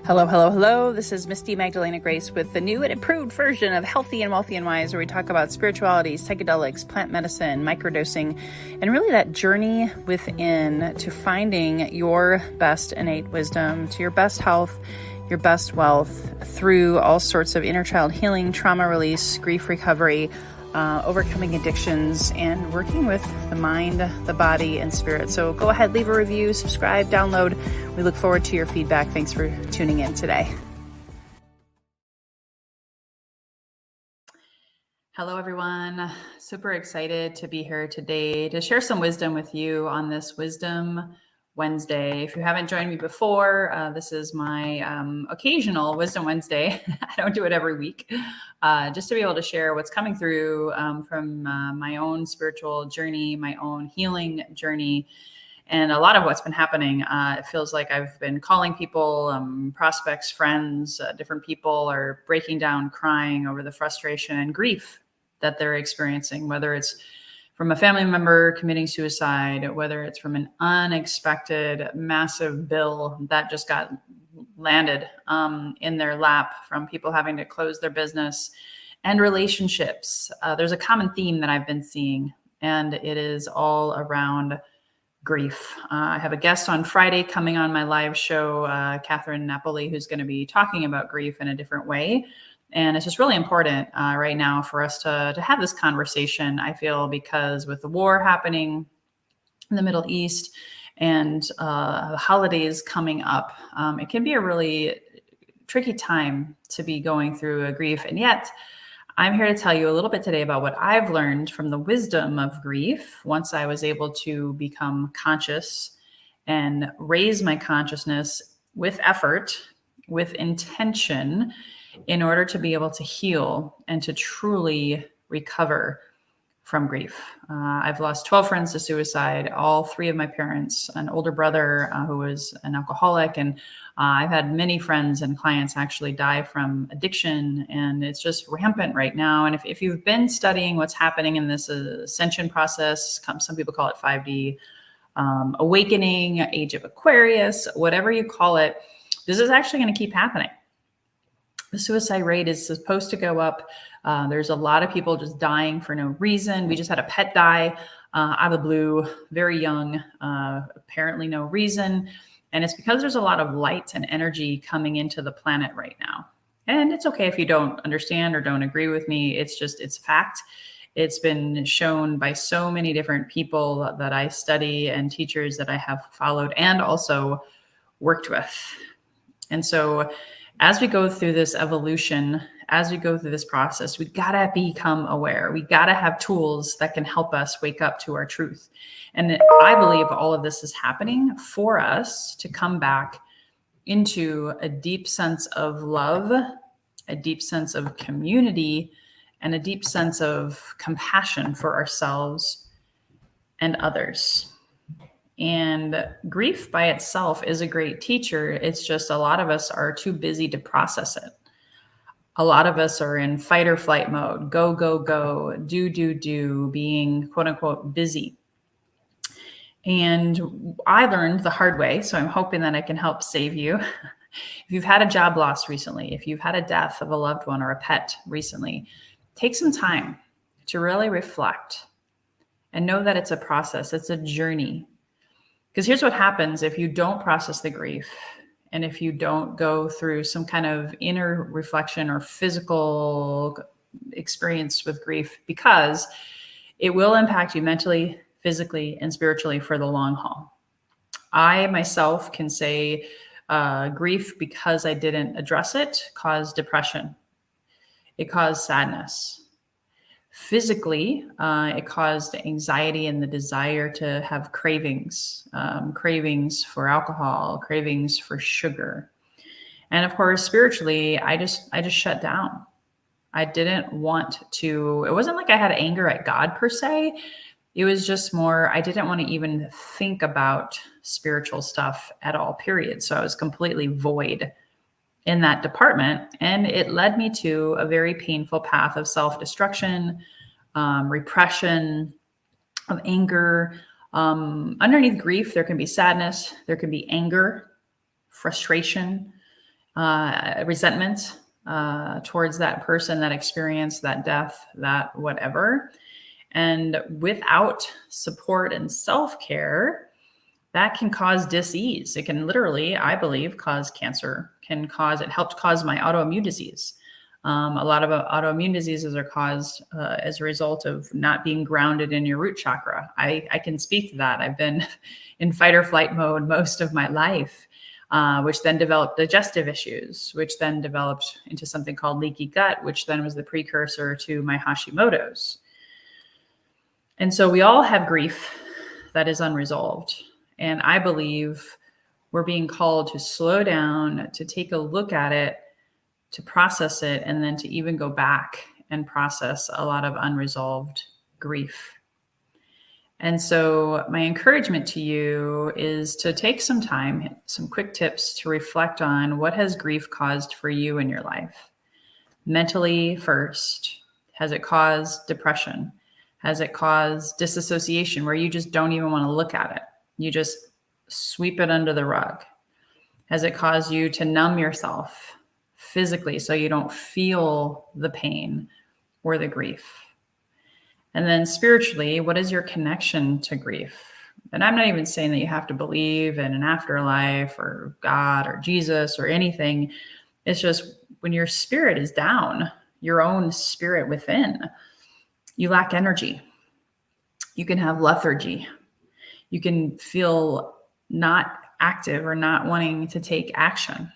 Hello, hello, hello. This is Misty Magdalena Grace with the new and improved version of Healthy and Wealthy and Wise, where we talk about spirituality, psychedelics, plant medicine, microdosing, and really that journey within to finding your best innate wisdom, to your best health, your best wealth through all sorts of inner child healing, trauma release, grief recovery, overcoming addictions, and working with the mind, the body, and spirit. So go ahead, leave a review, subscribe, download. We look forward to your feedback. Thanks for tuning in today. Hello, everyone. Super excited to be here today to share some wisdom with you on this Wisdom Wednesday. If you haven't joined me before, this is my occasional Wisdom Wednesday. I don't do it every week, just to be able to share what's coming through from my own spiritual journey, my own healing journey, and a lot of what's been happening. It feels like I've been calling people, prospects, friends, different people are breaking down, crying over the frustration and grief that they're experiencing, whether it's from a family member committing suicide, whether it's from an unexpected massive bill that just got landed in their lap, from people having to close their business, and relationships. There's a common theme that I've been seeing, and it is all around grief. I have a guest on Friday coming on my live show, Catherine Napoli, who's going to be talking about grief in a different way. And it's just really important right now for us to have this conversation, I feel, because with the war happening in the Middle East and the holidays coming up, it can be a really tricky time to be going through a grief. And yet, I'm here to tell you a little bit today about what I've learned from the wisdom of grief once I was able to become conscious and raise my consciousness with effort, with intention, in order to be able to heal and to truly recover from grief. I've lost 12 friends to suicide, all 3 of my parents, an older brother who was an alcoholic, and I've had many friends and clients actually die from addiction, and it's just rampant right now. And if you've been studying what's happening in this ascension process, some people call it 5D, awakening, Age of Aquarius, whatever you call it, this is actually going to keep happening. The suicide rate is supposed to go up. There's a lot of people just dying for no reason. We just had a pet die out of the blue, very young, apparently no reason. And it's because there's a lot of light and energy coming into the planet right now. And it's okay if you don't understand or don't agree with me. It's fact. It's been shown by so many different people that I study and teachers that I have followed and also worked with. And so as we go through this evolution, as we go through this process, we gotta become aware. We gotta have tools that can help us wake up to our truth. And I believe all of this is happening for us to come back into a deep sense of love, a deep sense of community, and a deep sense of compassion for ourselves and others. And grief by itself is a great teacher. It's just a lot of us are too busy to process it. A lot of us are in fight or flight mode, go, go, go, do, being quote unquote busy. And I learned the hard way, so I'm hoping that I can help save you. If you've had a job loss recently, if you've had a death of a loved one or a pet recently, take some time to really reflect and know that it's a process, it's a journey. Because here's what happens if you don't process the grief and if you don't go through some kind of inner reflection or physical experience with grief, because it will impact you mentally, physically, and spiritually for the long haul. I myself can say grief, because I didn't address it, caused depression. It caused sadness. Physically, it caused anxiety and the desire to have cravings for alcohol, cravings for sugar. And of course, spiritually, I just shut down. I didn't want to, it wasn't like I had anger at God per se. It was just more, I didn't want to even think about spiritual stuff at all, period. So I was completely void in that department. And it led me to a very painful path of self-destruction, repression, of anger. Underneath grief, there can be sadness, there can be anger, frustration, resentment towards that person, that experience, that death, that whatever. And without support and self-care, that can cause dis-ease. It can literally, I believe, cause cancer, it helped cause my autoimmune disease. A lot of autoimmune diseases are caused as a result of not being grounded in your root chakra. I can speak to that. I've been in fight or flight mode most of my life, which then developed digestive issues, which then developed into something called leaky gut, which then was the precursor to my Hashimoto's. And so we all have grief that is unresolved. And I believe we're being called to slow down, to take a look at it, to process it, and then to even go back and process a lot of unresolved grief. And so my encouragement to you is to take some time, some quick tips to reflect on what has grief caused for you in your life. Mentally first, has it caused depression? Has it caused disassociation where you just don't even want to look at it? You just sweep it under the rug. Has it caused you to numb yourself physically so you don't feel the pain or the grief? And then spiritually, what is your connection to grief? And I'm not even saying that you have to believe in an afterlife or God or Jesus or anything. It's just when your spirit is down, your own spirit within, you lack energy. You can have lethargy. You can feel not active or not wanting to take action.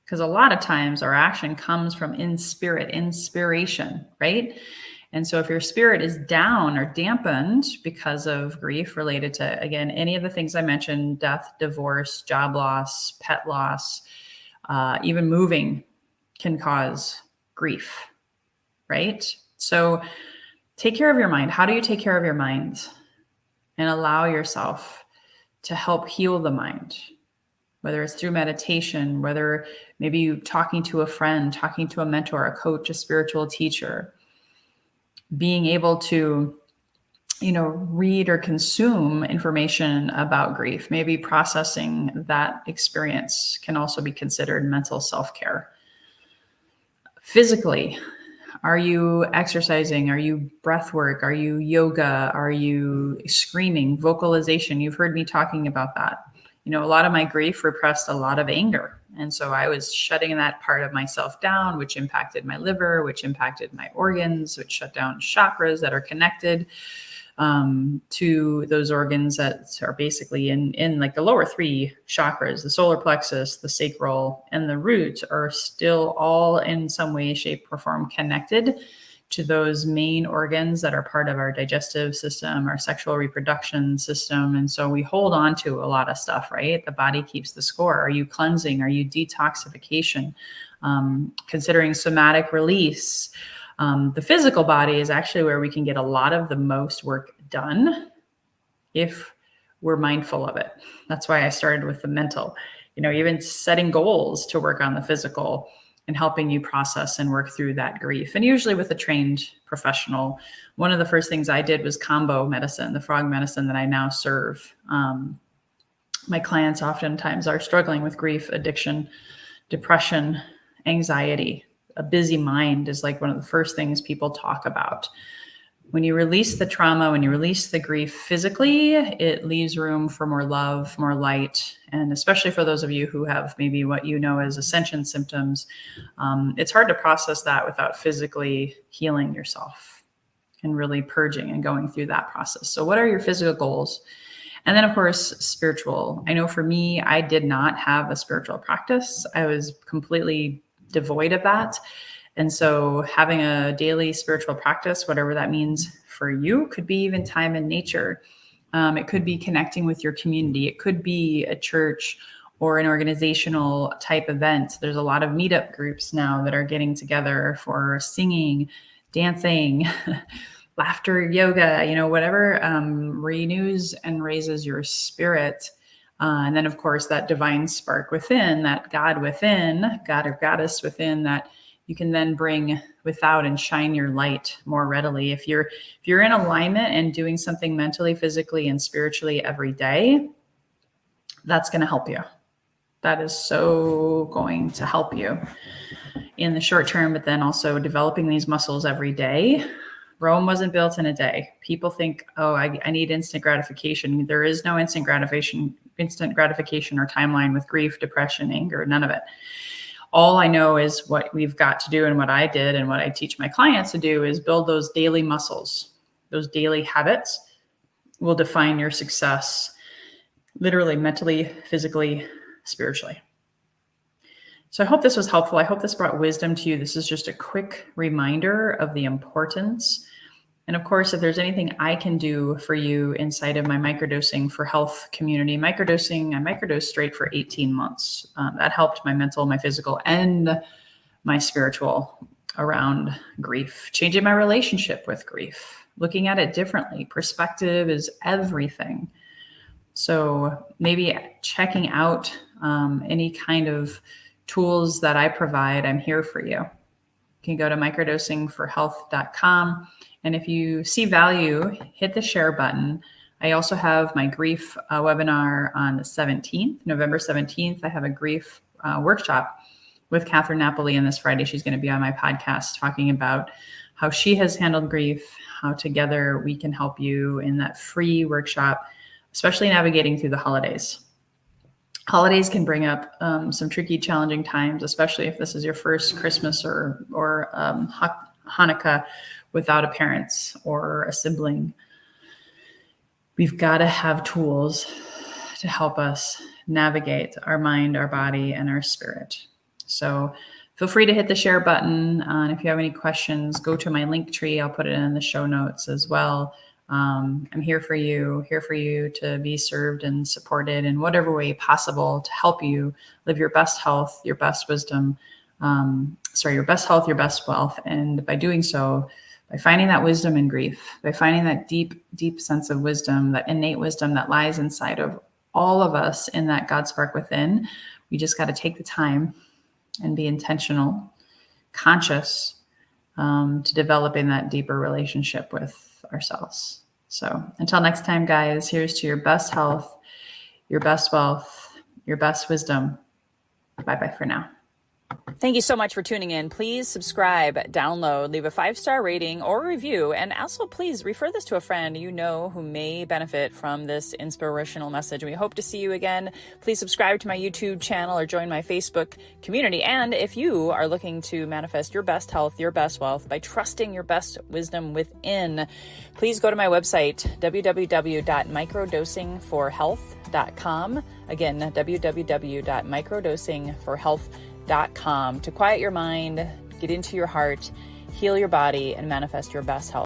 Because a lot of times our action comes from inspiration, right? And so if your spirit is down or dampened because of grief related to, again, any of the things I mentioned, death, divorce, job loss, pet loss, even moving can cause grief, right? So take care of your mind. How do you take care of your mind and allow yourself to help heal the mind? Whether it's through meditation, whether maybe you talking to a friend, talking to a mentor, a coach, a spiritual teacher, being able to, read or consume information about grief, maybe processing that experience can also be considered mental self-care. Physically, are you exercising? Are you breath work? Are you yoga? Are you screaming, vocalization? You've heard me talking about that. A lot of my grief repressed a lot of anger. And so I was shutting that part of myself down, which impacted my liver, which impacted my organs, which shut down chakras that are connected to those organs that are basically in like the lower three chakras, the solar plexus, the sacral, and the root are still all in some way, shape, or form connected to those main organs that are part of our digestive system, our sexual reproduction system. And so we hold on to a lot of stuff, right? The body keeps the score. Are you cleansing? Are you detoxification? Considering somatic release. The physical body is actually where we can get a lot of the most work done if we're mindful of it. That's why I started with the mental, even setting goals to work on the physical and helping you process and work through that grief. And usually with a trained professional, one of the first things I did was combo medicine, the frog medicine that I now serve. My clients oftentimes are struggling with grief, addiction, depression, anxiety. A busy mind is like one of the first things people talk about. When you release the trauma, when you release the grief physically, it leaves room for more love, more light. And especially for those of you who have maybe what you know as ascension symptoms, it's hard to process that without physically healing yourself and really purging and going through that process. So what are your physical goals? And then, of course, spiritual. I know for me, I did not have a spiritual practice. I was completely devoid of that. And so having a daily spiritual practice, whatever that means for you, could be even time in nature. It could be connecting with your community. It could be a church or an organizational type event. There's a lot of meetup groups now that are getting together for singing, dancing, laughter, yoga, whatever renews and raises your spirit. And then, of course, that divine spark within, that God within, God or goddess within, that you can then bring without and shine your light more readily. If you're in alignment and doing something mentally, physically, and spiritually every day, that's going to help you. That is so going to help you in the short term, but then also developing these muscles every day. Rome wasn't built in a day. People think, oh, I need instant gratification. There is no instant gratification or timeline with grief, depression, anger, none of it. All I know is what we've got to do, and what I did and what I teach my clients to do is build those daily muscles. Those daily habits will define your success, literally, mentally, physically, spiritually. So I hope this was helpful. I hope this brought wisdom to you. This is just a quick reminder of the importance. And of course, if there's anything I can do for you inside of my microdosing for health community, I microdosed straight for 18 months. That helped my mental, my physical, and my spiritual around grief, changing my relationship with grief, looking at it differently. Perspective is everything. So maybe checking out any kind of tools that I provide, I'm here for you. You can go to microdosingforhealth.com. And if you see value, hit the share button. I also have my grief webinar on the 17th, November 17th. I have a grief workshop with Catherine Napoli, and this Friday she's going to be on my podcast talking about how she has handled grief, how together we can help you in that free workshop, especially navigating through the holidays. Holidays can bring up some tricky, challenging times, especially if this is your first Christmas or Hanukkah without a parent or a sibling. We've got to have tools to help us navigate our mind, our body, and our spirit. So feel free to hit the share button. And if you have any questions, go to my link tree. I'll put it in the show notes as well. I'm here for you to be served and supported in whatever way possible to help you live your best health, your best wisdom, your best health, your best wealth. And by doing so, by finding that wisdom in grief, by finding that deep, deep sense of wisdom, that innate wisdom that lies inside of all of us in that God spark within, we just got to take the time and be intentional, conscious to developing that deeper relationship with ourselves. So until next time, guys, here's to your best health, your best wealth, your best wisdom. Bye-bye for now. Thank you so much for tuning in. Please subscribe, download, leave a 5-star rating or review, and also please refer this to a friend you know who may benefit from this inspirational message. We hope to see you again. Please subscribe to my YouTube channel or join my Facebook community. And if you are looking to manifest your best health, your best wealth by trusting your best wisdom within, please go to my website, www.microdosingforhealth.com. Again, www.microdosingforhealth.com. to quiet your mind, get into your heart, heal your body, and manifest your best health.